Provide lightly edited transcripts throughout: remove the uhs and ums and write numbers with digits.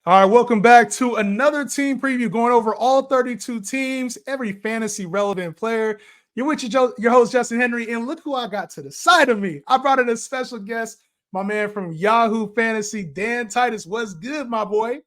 All right, welcome back to another team preview, going over all 32 teams, every fantasy relevant player. You're with your host, Justin Henry, and look who I got to the side of me. I brought in a special guest, my man from Yahoo Fantasy, Dan Titus. What's good, my boy?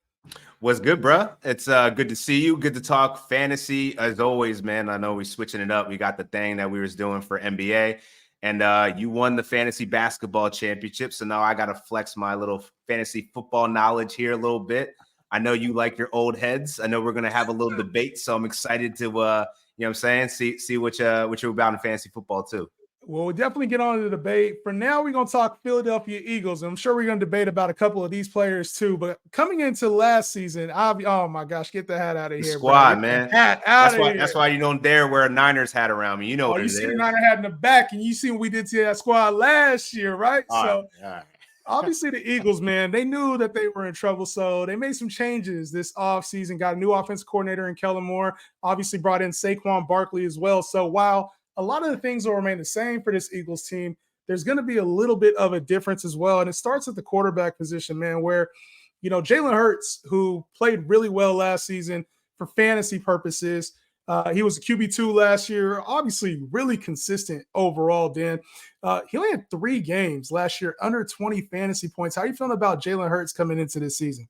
What's good, bruh? It's good to see you. Good to talk fantasy as always, man. I know we're switching it up. We got the thing that we was doing for NBA, and you won the fantasy basketball championship. So now I got to flex my little fantasy football knowledge here a little bit. I know you like your old heads. I know we're gonna have a little debate, so I'm excited to, what I'm saying, see what you're about in fantasy football too. Well, we'll definitely get on to the debate. For now, we're going to talk Philadelphia Eagles. And I'm sure we're going to debate about a couple of these players too. But coming into last season, oh my gosh, get the hat out of The here, bro. squad, Get the man. hat out of here. That's why you don't dare wear a Niners hat around me. You know Oh, what you it see the is. Niner hat in the back, and you see what we did to that squad last year, right? All So right. obviously the Eagles, man, they knew that they were in trouble. So they made some changes this offseason, got a new offensive coordinator in Kellen Moore, obviously brought in Saquon Barkley as well. So while a lot of the things will remain the same for this Eagles team, there's going to be a little bit of a difference as well. And it starts at the quarterback position, man, where, Jalen Hurts, who played really well last season for fantasy purposes, he was a QB2 last year, obviously really consistent overall, Dan. He only had 3 games last year, under 20 fantasy points. How are you feeling about Jalen Hurts coming into this season?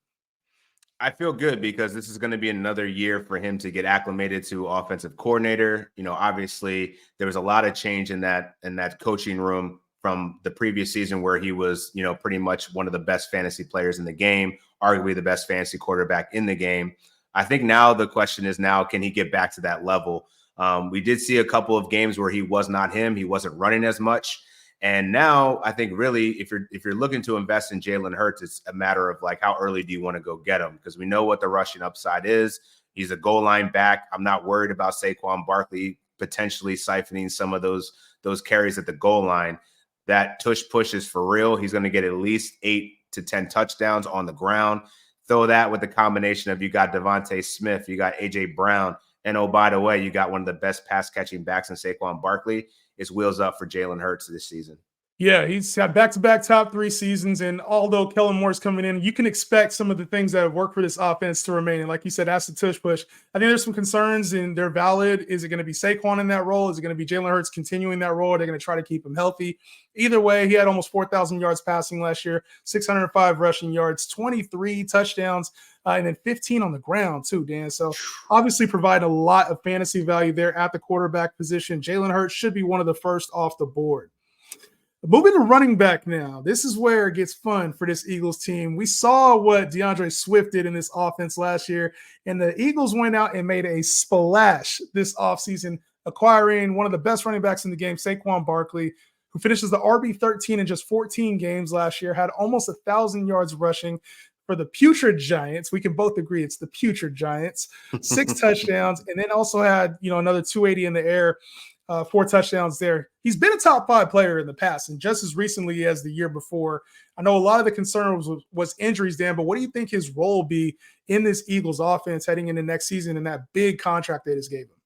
I feel good because this is going to be another year for him to get acclimated to offensive coordinator. Obviously there was a lot of change in that coaching room from the previous season where he was, pretty much one of the best fantasy players in the game, arguably the best fantasy quarterback in the game. I think now the question is can he get back to that level? We did see a couple of games where he was not him. He wasn't running as much. And now I think really if you're looking to invest in Jalen Hurts, it's a matter of like how early do you want to go get him? Because we know what the rushing upside is. He's a goal line back. I'm not worried about Saquon Barkley potentially siphoning some of those carries at the goal line. That tush push is for real. He's going to get at least 8 to 10 touchdowns on the ground. Throw that with the combination of you got Devonta Smith, you got A.J. Brown, and oh, by the way, you got one of the best pass catching backs in Saquon Barkley. It's wheels up for Jalen Hurts this season. Yeah, he's had back-to-back top 3 seasons, and although Kellen Moore's coming in, you can expect some of the things that have worked for this offense to remain. And like you said, that's the tush push. I think there's some concerns, and they're valid. Is it going to be Saquon in that role? Is it going to be Jalen Hurts continuing that role? Are they going to try to keep him healthy? Either way, he had almost 4,000 yards passing last year, 605 rushing yards, 23 touchdowns, and then 15 on the ground too, Dan. So obviously provide a lot of fantasy value there at the quarterback position. Jalen Hurts should be one of the first off the board. Moving to running back now, this is where it gets fun for this Eagles team. We saw what DeAndre Swift did in this offense last year, and the Eagles went out and made a splash this offseason, acquiring one of the best running backs in the game, Saquon Barkley, who finishes the RB13 in just 14 games last year, had almost 1,000 yards rushing for the putrid Giants. We can both agree it's the putrid Giants, 6 touchdowns, and then also had, another 280 in the air. 4 touchdowns there. He's been a top 5 player in the past, and just as recently as the year before. I know a lot of the concern was injuries, Dan, but what do you think his role will be in this Eagles offense heading into next season and that big contract they just gave him?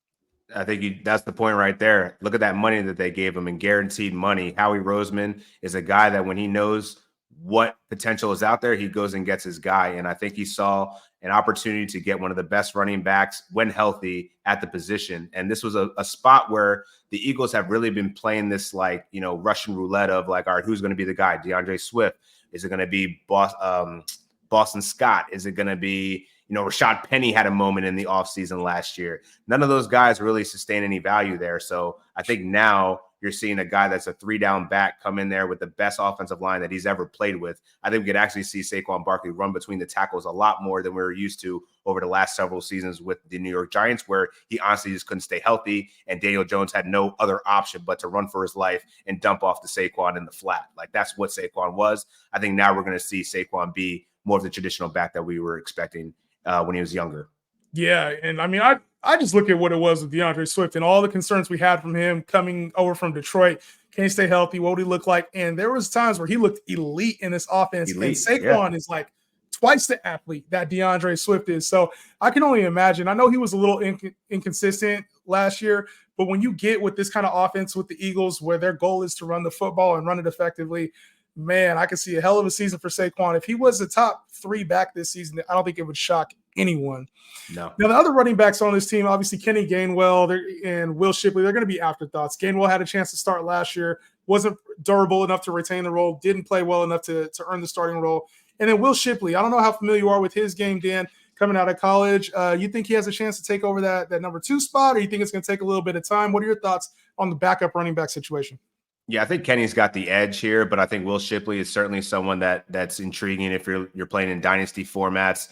I think that's the point right there. Look at that money that they gave him and guaranteed money. Howie Roseman is a guy that when he knows what potential is out there, he goes and gets his guy. And I think he saw an opportunity to get one of the best running backs when healthy at the position. And this was a spot where the Eagles have really been playing this Russian roulette of like, all right, who's going to be the guy? DeAndre Swift? Is it going to be Boston Scott? Is it going to be, Rashad Penny had a moment in the offseason last year. None of those guys really sustain any value there. So I think now you're seeing a guy that's a 3-down back come in there with the best offensive line that he's ever played with. I think we could actually see Saquon Barkley run between the tackles a lot more than we were used to over the last several seasons with the New York Giants, where he honestly just couldn't stay healthy, and Daniel Jones had no other option but to run for his life and dump off to Saquon in the flat. Like, that's what Saquon was. I think now we're going to see Saquon be more of the traditional back that we were expecting when he was younger. Yeah, and I mean, I just look at what it was with DeAndre Swift and all the concerns we had from him coming over from Detroit. Can he stay healthy? What would he look like? And there was times where he looked elite in this offense. Elite, and Saquon is like twice the athlete that DeAndre Swift is. So I can only imagine. I know he was a little inconsistent last year, but when you get with this kind of offense with the Eagles where their goal is to run the football and run it effectively, man, I could see a hell of a season for Saquon. If he was the top 3 back this season, I don't think it would shock anyone. No. Now, the other running backs on this team, obviously Kenny Gainwell and Will Shipley, they're going to be afterthoughts. Gainwell had a chance to start last year, wasn't durable enough to retain the role, didn't play well enough to earn the starting role. And then Will Shipley, I don't know how familiar you are with his game, Dan, coming out of college. You think he has a chance to take over that number 2 spot, or you think it's going to take a little bit of time? What are your thoughts on the backup running back situation? Yeah, I think Kenny's got the edge here, but I think Will Shipley is certainly someone that's intriguing if you're playing in dynasty formats.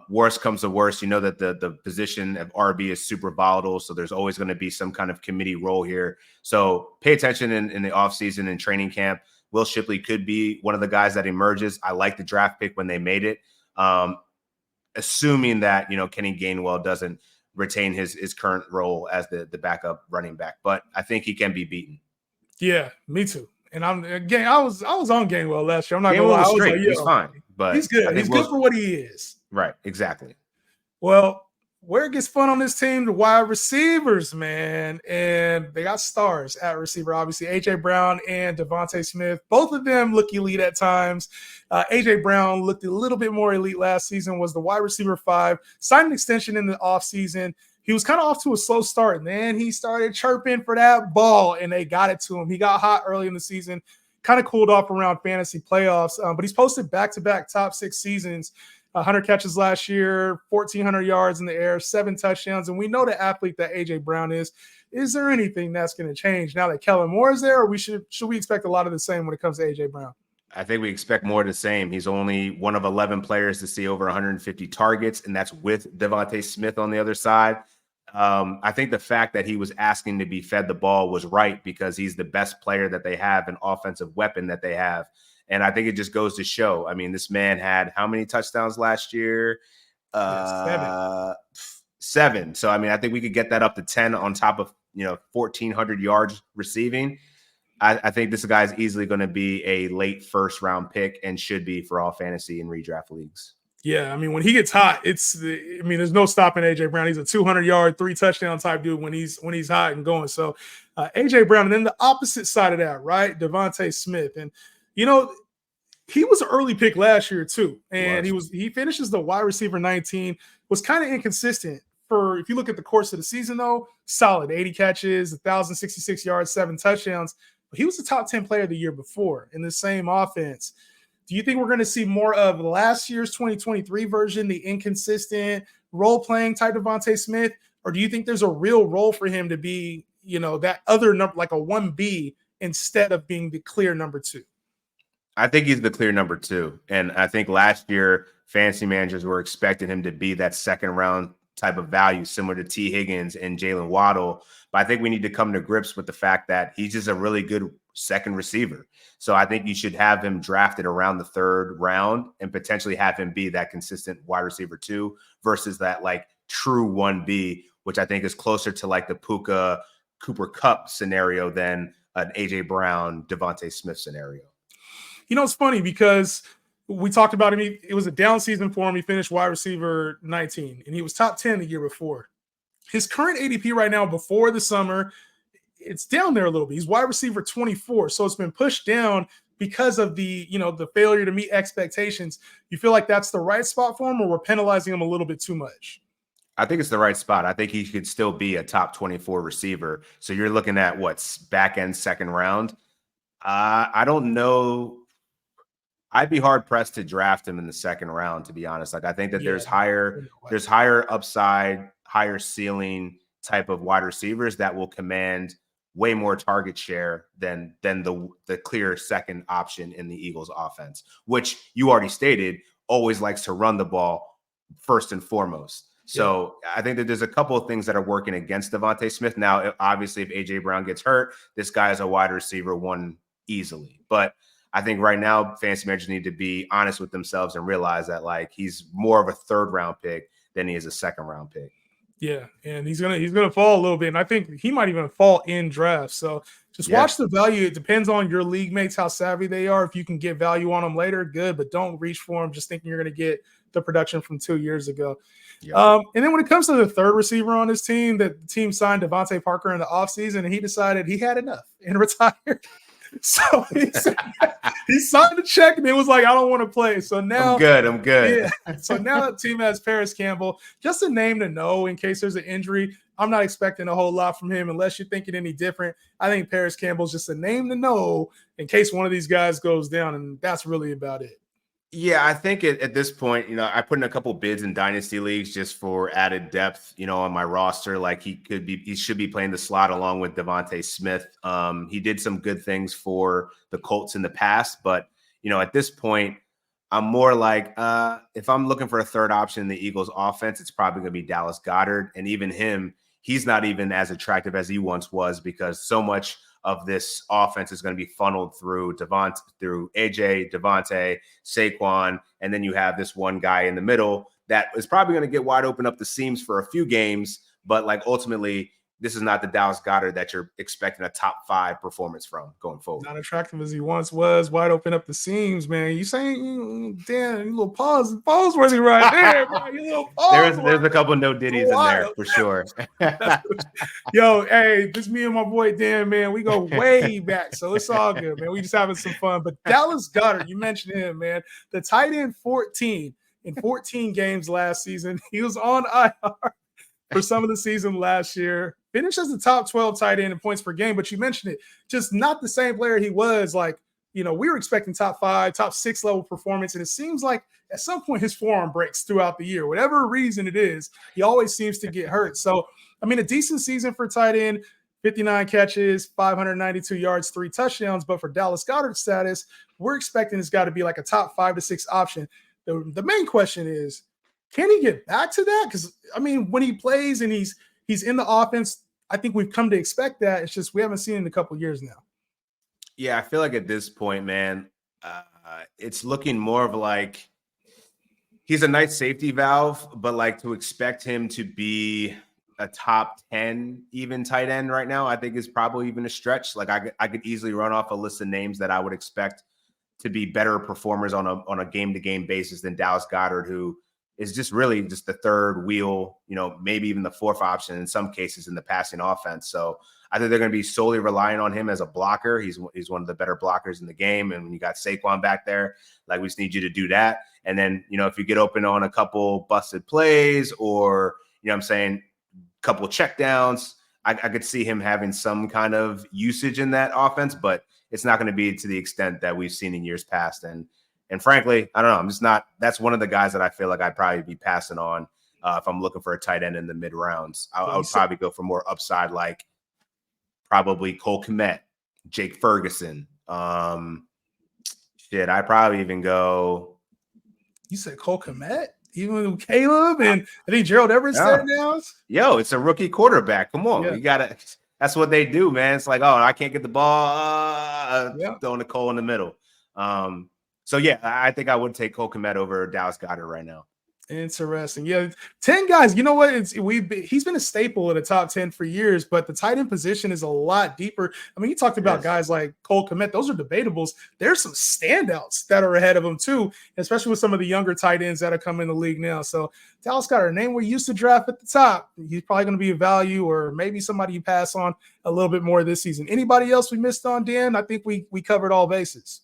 Worst comes to worst, you know that the position of RB is super volatile, so there's always going to be some kind of committee role here. So pay attention in the offseason and training camp. Will Shipley could be one of the guys that emerges. I like the draft pick when they made it, assuming that Kenny Gainwell doesn't retain his current role as the backup running back. But I think he can be beaten. Yeah, me too. And I was on Gainwell last year. I'm not Gainwell gonna lie. was straight. He's fine, but he's good. He's good for what he is. Right, exactly. Well, where it gets fun on this team, the wide receivers, man. And they got stars at receiver, obviously. A.J. Brown and DeVonta Smith. Both of them look elite at times. A.J. Brown looked a little bit more elite last season, was the wide receiver 5, signed an extension in the offseason. He was kind of off to a slow start, and then he started chirping for that ball, and they got it to him. He got hot early in the season, kind of cooled off around fantasy playoffs, but he's posted back-to-back top 6 seasons. 100 catches last year, 1,400 yards in the air, 7 touchdowns. And we know the athlete that A.J. Brown is. Is there anything that's going to change now that Kellen Moore is there, or should we expect a lot of the same when it comes to A.J. Brown? I think we expect more of the same. He's only one of 11 players to see over 150 targets, and that's with DeVonta Smith on the other side. I think the fact that he was asking to be fed the ball was right because he's the best player that they have, an offensive weapon that they have. And I think it just goes to show. I mean, this man had how many touchdowns last year? 7. So, I mean, I think we could get that up to 10 on top of, 1,400 yards receiving. I think this guy is easily going to be a late first-round pick and should be for all fantasy and redraft leagues. Yeah, I mean, when he gets hot, there's no stopping A.J. Brown. He's a 200-yard, 3-touchdown type dude when he's hot and going. So, A.J. Brown, and then the opposite side of that, right? DeVonta Smith. And, he was an early pick last year too. And he finishes the wide receiver 19, was kind of inconsistent if you look at the course of the season though, solid 80 catches, 1,066 yards, 7 touchdowns. But he was the top 10 player the year before in the same offense. Do you think we're going to see more of last year's 2023 version, the inconsistent role-playing type DeVonta Smith? Or do you think there's a real role for him to be, that other number, like a 1B, instead of being the clear number 2? I think he's the clear number 2. And I think last year, fantasy managers were expecting him to be that second-round type of value, similar to T. Higgins and Jalen Waddle. But I think we need to come to grips with the fact that he's just a really good second receiver. So I think you should have him drafted around the 3rd round and potentially have him be that consistent wide receiver 2 versus that like true 1B, which I think is closer to like the Puka Cooper Kupp scenario than an A.J. Brown, DeVonta Smith scenario. It's funny because we talked about him. It was a down season for him. He finished wide receiver 19, and he was top 10 the year before. His current ADP right now before the summer, it's down there a little bit. He's wide receiver 24, so it's been pushed down because of the failure to meet expectations. You feel like that's the right spot for him, or we're penalizing him a little bit too much? I think it's the right spot. I think he could still be a top 24 receiver. So you're looking at what's back end 2nd round. I don't know. I'd be hard pressed to draft him in the 2nd round, to be honest. Like I think that there's higher upside, higher ceiling type of wide receivers that will command way more target share than the clear second option in the Eagles offense, which you already stated always likes to run the ball first and foremost. So I think that there's a couple of things that are working against DeVonta Smith. Now, obviously, if A.J. Brown gets hurt, this guy is a wide receiver 1 easily. But I think right now, fantasy managers need to be honest with themselves and realize that like he's more of a 3rd round pick than he is a 2nd round pick. Yeah, and he's gonna fall a little bit, and I think he might even fall in drafts. So just watch the value. It depends on your league mates, how savvy they are. If you can get value on them later, good, but don't reach for them just thinking you're going to get the production from 2 years ago. And then when it comes to the 3rd receiver on this team, the team signed Devontae Parker in the offseason, and he decided he had enough and retired. So he signed the check and it was like, I don't want to play. So now I'm good. Yeah. So now the team has Parris Campbell, just a name to know in case there's an injury. I'm not expecting a whole lot from him unless you're thinking any different. I think Parris Campbell's just a name to know in case one of these guys goes down, and that's really about it. Yeah, I think at this point, I put in a couple bids in dynasty leagues just for added depth, on my roster. Like he should be playing the slot along with DeVonta Smith. He did some good things for the Colts in the past, but at this point, I'm more like if I'm looking for a third option in the Eagles offense, it's probably going to be Dallas Goedert, and even him, he's not even as attractive as he once was because so much of this offense is going to be funneled through AJ, Devontae, Saquon, and then you have this one guy in the middle that is probably going to get wide open up the seams for a few games, but like ultimately, this is not the Dallas Goedert that you're expecting a top 5 performance from going forward. Not attractive as he once was, wide open up the seams, man. You saying, damn, you little pause worthy right there, bro. You little pause. There's a couple no ditties in there for sure. Yo, hey, this me and my boy Dan, man. We go way back, so it's all good, man. We just having some fun. But Dallas Goedert, you mentioned him, man. The tight end 14 in 14 games last season. He was on IR for some of the season last year. Finished as the top 12 tight end in points per game, but you mentioned it, just not the same player he was. Like, we were expecting top 5, top 6 level performance, and it seems like at some point his forearm breaks throughout the year. Whatever reason it is, he always seems to get hurt. So, I mean, a decent season for tight end, 59 catches, 592 yards, 3 touchdowns. But for Dallas Goedert's status, we're expecting it's got to be like a top 5 to 6 option. The main question is, can he get back to that? Because, I mean, when he plays and he's in the offense, I think we've come to expect that. It's just we haven't seen it in a couple of years now. Yeah, I feel like at this point, man, it's looking more of like he's a nice safety valve, but like to expect him to be a top 10 even tight end right now, I think is probably even a stretch. Like I could easily run off a list of names that I would expect to be better performers on a game-to-game basis than Dallas Goedert, who is just really just the third wheel, maybe even the 4th option in some cases in the passing offense. So I think they're going to be solely relying on him as a blocker. He's one of the better blockers in the game. And when you got Saquon back there, like we just need you to do that. And then, if you get open on a couple busted plays or, I'm saying a couple check downs, I could see him having some kind of usage in that offense, but it's not going to be to the extent that we've seen in years past. And frankly, I don't know. I'm just not. That's one of the guys that I feel like I'd probably be passing on if I'm looking for a tight end in the mid rounds. I would probably go for more upside, like probably Cole Kmet, Jake Ferguson. I'd probably even go. You said Cole Kmet? Even with Caleb and I think Gerald Everett's there now. Yo, it's a rookie quarterback. Come on, you gotta. That's what they do, man. It's like, oh, I can't get the ball. Throwing the Cole in the middle. So, yeah, I think I would take Cole Kmet over Dallas Goedert right now. Interesting. Yeah, 10 guys. You know what? He's been a staple in the top 10 for years, but the tight end position is a lot deeper. I mean, you talked about guys like Cole Kmet. Those are debatables. There's some standouts that are ahead of him too, especially with some of the younger tight ends that are coming in the league now. So Dallas Goedert, a name we used to draft at the top. He's probably going to be a value or maybe somebody you pass on a little bit more this season. Anybody else we missed on, Dan? I think we covered all bases.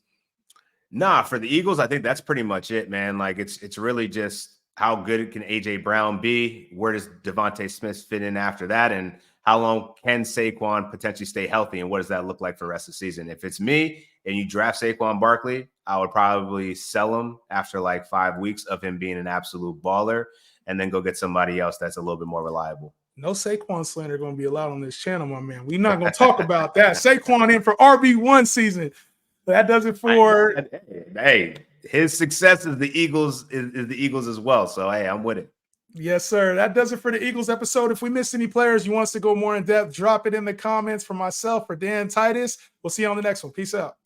Nah, for the Eagles, I think that's pretty much it, man. Like it's really just how good can AJ Brown be? Where does DeVonta Smith fit in after that? And how long can Saquon potentially stay healthy? And what does that look like for the rest of the season? If it's me and you draft Saquon Barkley, I would probably sell him after like 5 weeks of him being an absolute baller and then go get somebody else that's a little bit more reliable. No Saquon slander going to be allowed on this channel, my man. We're not going to talk about that. Saquon in for RB1 season. That does it for. Hey, his success is the Eagles is the Eagles as well. So hey, I'm with it. Yes, sir. That does it for the Eagles episode. If we missed any players you want us to go more in depth, drop it in the comments. For myself, for Dan, Titus, we'll see you on the next one. Peace out.